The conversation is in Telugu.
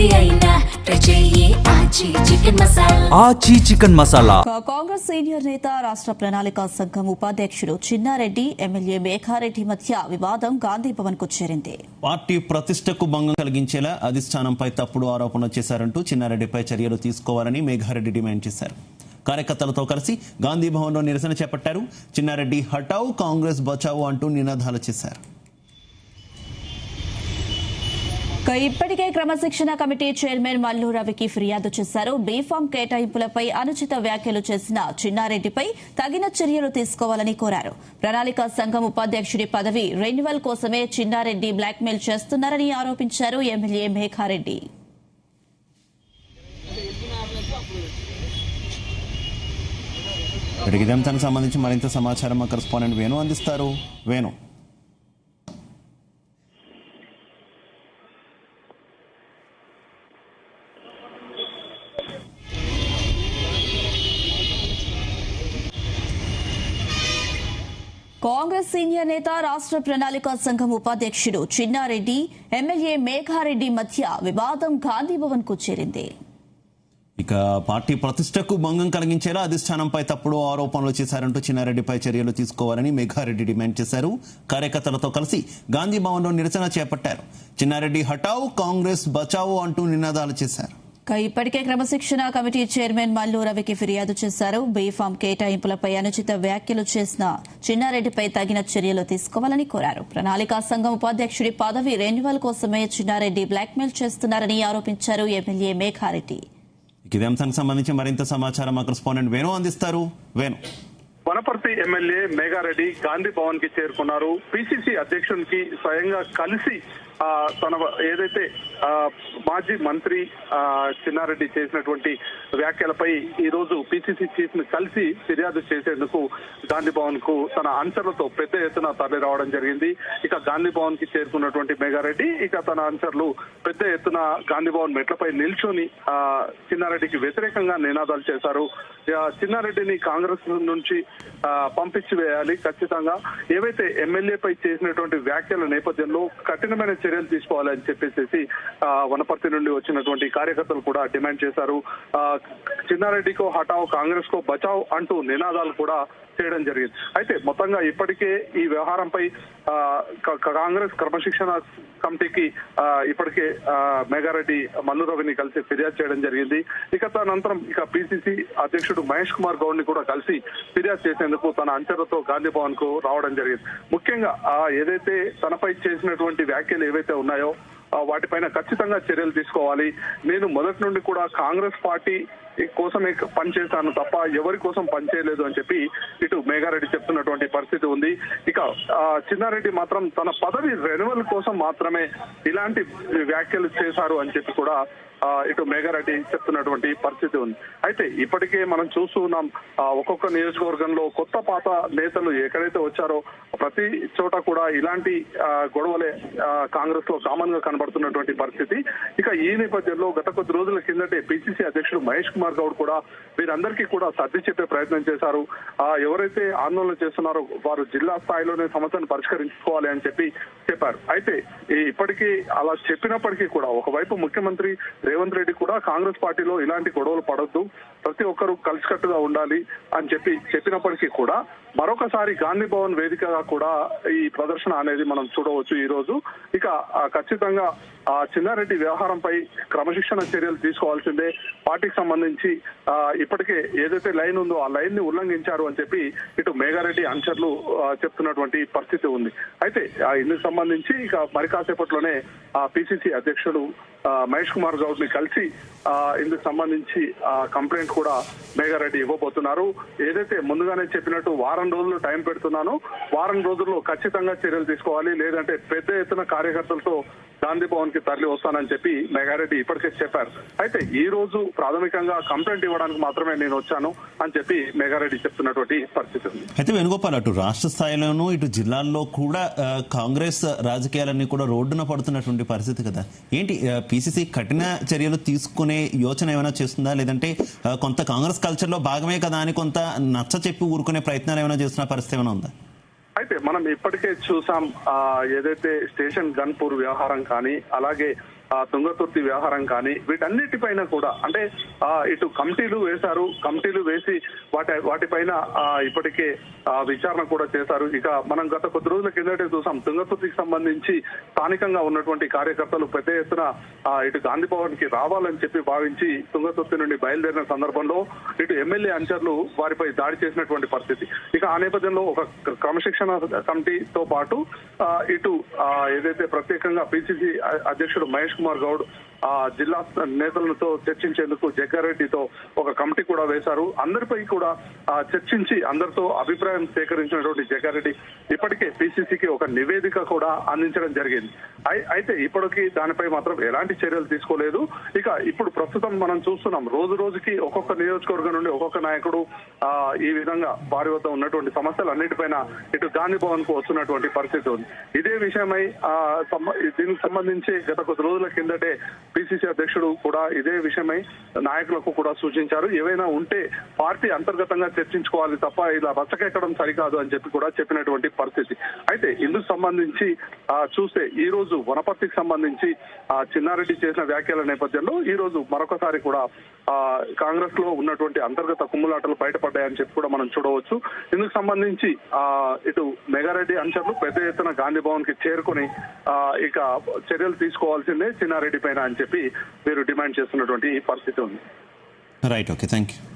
ఏది అయినా ట్రై చెయ్యి ఆచి చికెన్ మసాలా. ఆచి చికెన్ మసాలా. కాంగ్రెస్ సీనియర్ నేత రాష్ట్ర ప్రణాళిక సంఘం ఉపాధ్యక్షుడు చిన్నారెడ్డి ఎమ్మెల్యే మేఘారెడ్డి మధ్య వివాదం గాంధీ భవన్ కు చేరింది. పార్టీ ప్రతిష్టకు భంగం కలిగించేలా అధిష్టానంపై తప్పుడు ఆరోపణలు చేశారంటూ చిన్నారెడ్డిపై చర్యలు తీసుకోవాలని మేఘారెడ్డి డిమాండ్ చేశారు. కార్యకర్తలతో కలిసి గాంధీ భవన్ లో నిరసన చేపట్టారు. చిన్నారెడ్డి హటావ్, కాంగ్రెస్ బచావో అంటూ నినాదాలు చేశారు. ఇప్పటికే క్రమశిక్షణ కమిటీ చైర్మన్ మల్లు రవికి ఫిర్యాదు చేశారు. బీఫామ్ కేటాయింపులపై అనుచిత వ్యాఖ్యలు చేసిన చిన్నారెడ్డిపై తగిన చర్యలు తీసుకోవాలని కోరారు. ప్రణాళిక సంఘం ఉపాధ్యక్షుడి పదవి రెన్యువల్ కోసమే చిన్నారెడ్డి బ్లాక్మెయిల్ చేస్తున్నారని ఆరోపించారు ఎమ్మెల్యే మేఘారెడ్డి. ఇదే అంశానికి సంబంధించి మరింత సమాచారం మా కరెస్పాండెంట్ వేణు అందిస్తారు. వేణు, కాంగ్రెస్ సీనియర్ నేత రాష్ట్ర ప్రణాళిక సంఘం ఉపాధ్యక్షుడు చిన్నారెడ్డి ఎమ్మెల్యే మేఘారెడ్డి మధ్య వివాదం గాంధీ భవన్ కు చేరింది. ఇక పార్టీ ప్రతిష్టకు భంగం కలిగించేలా అధిష్టానంపై తప్పుడు ఆరోపణలు చేశారంటూ చిన్నారెడ్డిపై చర్యలు తీసుకోవాలని మేఘారెడ్డి డిమాండ్ చేశారు. కార్యకర్తలతో కలిసి గాంధీ భవన్ లో నిరసన చేపట్టారు. చిన్నారెడ్డి హటావ్, కాంగ్రెస్ బచావో అంటూ నినాదాలు చేశారు. ఇప్పటికే క్రమశిక్షణ కమిటీ చైర్మన్ మల్లు రవికి ఫిర్యాదు చేశారు. బీఫామ్ కేటాయింపులపై అనుచిత వ్యాఖ్యలు చేసిన చిన్నారెడ్డిపై తగిన చర్యలు తీసుకోవాలని కోరారు. ప్రణాళికా సంఘం ఉపాధ్యక్షుడి పదవి రెన్యువల్ కోసమే చిన్నారెడ్డి బ్లాక్మెయిల్ చేస్తున్నారని ఆరోపించారు ఎమ్మెల్యే మేఘారెడ్డి. ఇదే అంశానికి సంబంధించి మరింత సమాచారం మా కరెస్పాండెంట్ వేణు అందిస్తారు. వేణు, వనపర్తి ఎమ్మెల్యే మేఘారెడ్డి గాంధీ భవన్ కి చేరుకున్నారు. పిసిసి అధ్యక్షునికి స్వయంగా కలిసి తన ఏదైతే మాజీ మంత్రి చిన్నారెడ్డి చేసినటువంటి వ్యాఖ్యలపై ఈ రోజు పిసిసి చీఫ్ ని కలిసి ఫిర్యాదు చేసేందుకు గాంధీ భవన్ కు తన అనుచరులతో పెద్ద ఎత్తున తరలి రావడం జరిగింది. ఇక గాంధీ భవన్ కి చేరుకున్నటువంటి మేఘారెడ్డి ఇక తన అనుచరులు పెద్ద ఎత్తున గాంధీ భవన్ మెట్లపై నిల్చొని చిన్నారెడ్డికి వ్యతిరేకంగా నినాదాలు చేశారు. చిన్నారెడ్డిని కాంగ్రెస్ నుంచి పంపించి వేయాలి, ఖచ్చితంగా ఏవైతే ఎమ్మెల్యేపై చేసినటువంటి వ్యాఖ్యల నేపథ్యంలో కఠినమైన చర్యలు తీసుకోవాలని చెప్పేసి వనపర్తి నుండి వచ్చినటువంటి కార్యకర్తలు కూడా డిమాండ్ చేశారు. చిన్నారెడ్డికో హటావ్, కాంగ్రెస్ కో బచావ్ అంటూ నినాదాలు కూడా చేయడం జరిగింది. అయితే మొత్తంగా ఇప్పటికే ఈ వ్యవహారంపై కాంగ్రెస్ క్రమశిక్షణ కమిటీకి ఇప్పటికే మేఘారెడ్డి మల్లు రవిని కలిసి ఫిర్యాదు చేయడం జరిగింది. ఇక తదనంతరం ఇక పిసిసి అధ్యక్షుడు మహేష్ కుమార్ గౌడ్ ని కూడా కలిసి ఫిర్యాదు చేసేందుకు తన అనుచరులతో గాంధీ భవన్ కు రావడం జరిగింది. ముఖ్యంగా ఏదైతే తనపై చేసినటువంటి వ్యాఖ్యలు ఏవైతే ఉన్నాయో వాటిపైన ఖచ్చితంగా చర్యలు తీసుకోవాలి. నేను మొదటి నుండి కూడా కాంగ్రెస్ పార్టీ కోసమే పనిచేశాను తప్ప ఎవరి కోసం పనిచేయలేదు అని చెప్పి ఇటు మేఘారెడ్డి చెప్తున్నటువంటి పరిస్థితి ఉంది. ఇక చిన్నారెడ్డి మాత్రం తన పదవి రెన్యువల్ కోసం మాత్రమే ఇలాంటి వ్యాఖ్యలు చేశారు అని చెప్పి కూడా ఇటు మేఘారెడ్డి చెప్తున్నటువంటి పరిస్థితి ఉంది. అయితే ఇప్పటికే మనం చూస్తూ ఉన్నాం, ఒక్కొక్క నియోజకవర్గంలో కొత్త పాత నేతలు ఎక్కడైతే వచ్చారో ప్రతి చోట కూడా ఇలాంటి గొడవలే కాంగ్రెస్ లో కామన్ గా కనబడుతున్నటువంటి పరిస్థితి. ఇక ఈ నేపథ్యంలో గత కొద్ది రోజుల కిందటే పిసిసి అధ్యక్షుడు మహేష్ కుమార్ గౌడ్ కూడా వీరందరికీ కూడా సర్ది చెప్పే ప్రయత్నం చేశారు. ఎవరైతే ఆందోళన చేస్తున్నారో వారు జిల్లా స్థాయిలోనే సమస్యను పరిష్కరించుకోవాలి అని చెప్పారు. అయితే ఇప్పటికీ అలా చెప్పినప్పటికీ కూడా ఒకవైపు ముఖ్యమంత్రి రేవంత్ రెడ్డి కూడా కాంగ్రెస్ పార్టీలో ఇలాంటి గొడవలు పడొద్దు, ప్రతి ఒక్కరూ కలిసికట్టుగా ఉండాలి అని చెప్పినప్పటికీ కూడా మరొకసారి గాంధీ భవన్ వేదికగా కూడా ఈ ప్రదర్శన అనేది మనం చూడవచ్చు ఈ రోజు. ఇక ఖచ్చితంగా చిన్నారెడ్డి వ్యవహారంపై క్రమశిక్షణ చర్యలు తీసుకోవాల్సిందే. పార్టీకి సంబంధించి ఇప్పటికే ఏదైతే లైన్ ఉందో ఆ లైన్ ని ఉల్లంఘించారు అని చెప్పి ఇటు మేఘారెడ్డి అనుచరులు చెప్తున్నటువంటి పరిస్థితి ఉంది. అయితే ఇందుకు సంబంధించి ఇక మరి కాసేపట్లోనే పిసిసి అధ్యక్షుడు మహేష్ కుమార్ గౌడ్ ని కలిసి ఇందుకు సంబంధించి కంప్లైంట్ కూడా మేఘారెడ్డి ఇవ్వబోతున్నారు. ఏదైతే ముందుగానే చెప్పినట్టు వారం రోజులు టైం పెడుతున్నానో వారం రోజుల్లో ఖచ్చితంగా చర్యలు తీసుకోవాలి, లేదంటే పెద్ద ఎత్తున కార్యకర్తలతో గాంధీ భవన్ కి తరలి వస్తానని చెప్పి మేఘారెడ్డి ఇప్పటికే చెప్పారు. అయితే ఈ రోజు ప్రాథమికంగా కంప్లైంట్ ఇవ్వడానికి మాత్రమే నేను వచ్చాను అని చెప్పి మేఘారెడ్డి చెప్తున్నటువంటి పరిస్థితి ఉంది. అయితే వేణుగోపాల్, అటు రాష్ట్ర స్థాయిలోనూ ఇటు జిల్లాల్లో కూడా కాంగ్రెస్ రాజకీయాలన్నీ కూడా రోడ్డున పడుతున్నటువంటి పరిస్థితి కదా. ఏంటి పిసిసి కఠిన చర్యలు తీసుకునే యోచన ఏమైనా చేస్తుందా, లేదంటే కొంత కాంగ్రెస్ కల్చర్ లో భాగమే కదా అని కొంత నచ్చ చెప్పి ఊరుకునే ప్రయత్నాలు ఏమైనా చేస్తున్న పరిస్థితి ఏమైనా ఉందా? అయితే మనం ఇప్పటికే చూసాం, ఏదైతే స్టేషన్ గన్పూర్ వ్యవహారం కానీ అలాగే తుంగతుర్తి వ్యవహారం కానీ వీటన్నిటిపైన కూడా అంటే ఇటు కమిటీలు వేశారు, కమిటీలు వేసి వాటిపైన ఇప్పటికే విచారణ కూడా చేశారు. ఇక మనం గత కొద్ది రోజుల కిందటే చూసాం, తుంగతుర్తికి సంబంధించి స్థానికంగా ఉన్నటువంటి కార్యకర్తలు పెద్ద ఎత్తున ఇటు గాంధీ భవన్ కి రావాలని చెప్పి భావించి తుంగతుర్తి నుండి బయలుదేరిన సందర్భంలో ఇటు ఎమ్మెల్యే అనుచరులు వారిపై దాడి చేసినటువంటి పరిస్థితి. ఇక ఆ నేపథ్యంలో ఒక క్రమశిక్షణ కమిటీతో పాటు ఇటు ఏదైతే ప్రత్యేకంగా పిసిసి అధ్యక్షుడు మహేష్ కుమార్ గౌడ్ జిల్లా నేతలతో చర్చించేందుకు జగ్గారెడ్డితో ఒక కమిటీ కూడా వేశారు. అందరిపై కూడా చర్చించి అందరితో అభిప్రాయం సేకరించినటువంటి జగ్గారెడ్డి ఇప్పటికే పిసిసికి ఒక నివేదిక కూడా అందించడం జరిగింది. అయితే ఇప్పటికీ దానిపై మాత్రం ఎలాంటి చర్యలు తీసుకోలేదు. ఇక ఇప్పుడు ప్రస్తుతం మనం చూస్తున్నాం, రోజు రోజుకి ఒక్కొక్క నియోజకవర్గం నుండి ఒక్కొక్క నాయకుడు ఈ విధంగా వారి వద్ద ఉన్నటువంటి సమస్యలన్నిటిపైన ఇటు గాంధీ భవన్ కు వస్తున్నటువంటి పరిస్థితి ఉంది. ఇదే విషయమై దీనికి సంబంధించి గత కొద్ది రోజుల కిందటే పిసిసి అధ్యక్షుడు కూడా ఇదే విషయమై నాయకులకు కూడా సూచించారు. ఏవైనా ఉంటే పార్టీ అంతర్గతంగా చర్చించుకోవాలి తప్ప ఇలా రచ్చకెక్కడం సరికాదు అని చెప్పి కూడా చెప్పినటువంటి పరిస్థితి. అయితే ఇందుకు సంబంధించి చూస్తే ఈ రోజు వనపర్తికి సంబంధించి చిన్నారెడ్డి చేసిన వ్యాఖ్యల నేపథ్యంలో ఈ రోజు మరొకసారి కూడా కాంగ్రెస్ లో ఉన్నటువంటి అంతర్గత కుమ్ములాటలు బయటపడ్డాయని చెప్పి కూడా మనం చూడవచ్చు. ఇందుకు సంబంధించి ఇటు మెగారెడ్డి అనుచరులు పెద్ద ఎత్తున గాంధీ భవన్ కి చేరుకుని ఇక చర్యలు తీసుకోవాల్సిందే చిన్నారెడ్డి పైన అని చెప్పి మీరు డిమాండ్ చేస్తున్నటువంటి పరిస్థితి ఉంది. Right, okay, thank you.